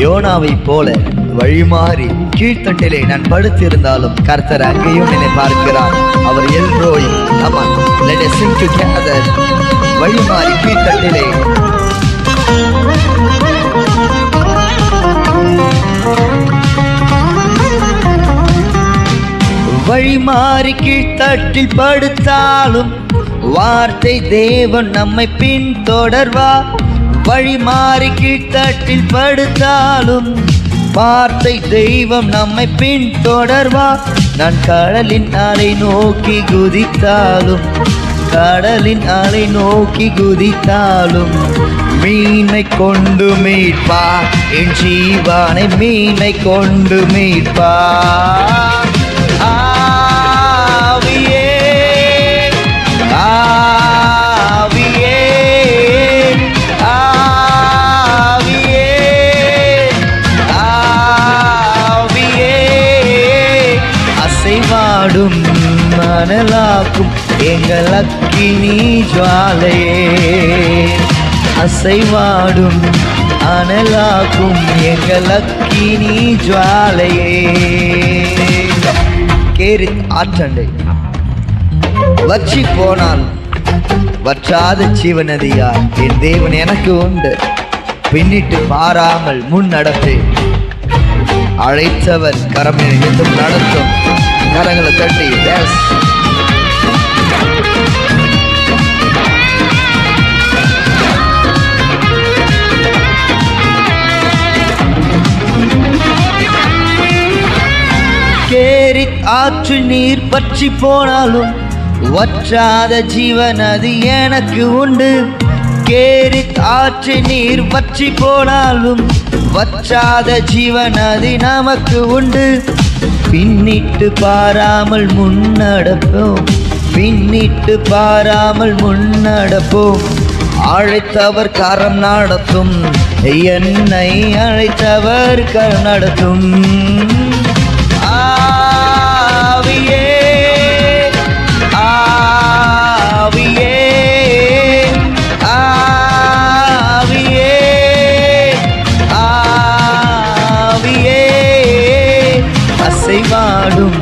யோனாவை போல வழிமாறி கீழ்த்தட்டிலே நான் படுத்திருந்தாலும் கர்த்தர் அங்கேயும் என்னை பார்க்கிறார். அவர் El Roi. Come on, let us sing together. வழிமாறி கீழ்த்தட்டிலே வழிமாறி கீழ்த்தட்டில் படுத்தாலும் வார்த்தை தேவன் நம்மை பின்தொடர்வார். வழிமாறி கீழ்த்தட்டில் படுத்தாலும் வார்த்தை தெய்வம் நம்மை பின்தொடர்வார். நான் கடலின் அலை நோக்கி குதித்தாலும் கடலின் அலை நோக்கி குதித்தாலும் மீனை கொண்டு மீட்பா என் ஜீவானை மீனை கொண்டு மீட்பா. ஆவியே ஆவியே ஆவியே ஆவியே அசைவாடும் மணலாக்கும் எங்கள் அக்கினி ஜுவாலையே. அசைவாடும் அனலாக்கும் எங்கள் அக்கினி ஜுவாலையே. கேரித் ஆற்றண்டை வற்றி போனால் வற்றாத ஜீவநதியார் என் தேவன் எனக்கு உண்டு. பின்னிட்டு பாராமல் முன் நடப்பேன். அழைத்தவர் கரம் எதும் நடத்தும். கரங்களை தட்டி கேரித் ஆற்று நீர் பற்றி போனாலும் வற்றாத ஜீவநதி எனக்கு உண்டு. கேரித் ஆற்று நீர் பற்றி போனாலும் வற்றாத ஜீவநதி நமக்கு உண்டு. பின்னிட்டு பாராமல் முன்னடப்போம். பின்னிட்டு பாராமல் முன்னடப்போம். அழைத்தவர் கரம் நடத்தும். என்னை அழைத்தவர் கரம் நடத்தும். ஆவியே ஆவியே ஆவியே ஆவியே அசைவாடும்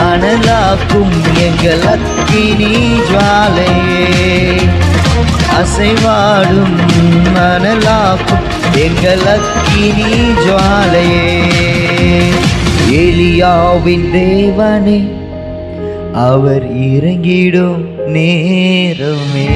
அனலாக்கும் எங்கள் அக்கினி ஜுவாலையே. அசைவாடும் அனலாக்கும் எங்கள் அக்கினி ஜுவாலையே. எலியாவின் தேவனே அவர் இறங்கிடும் நேரமே.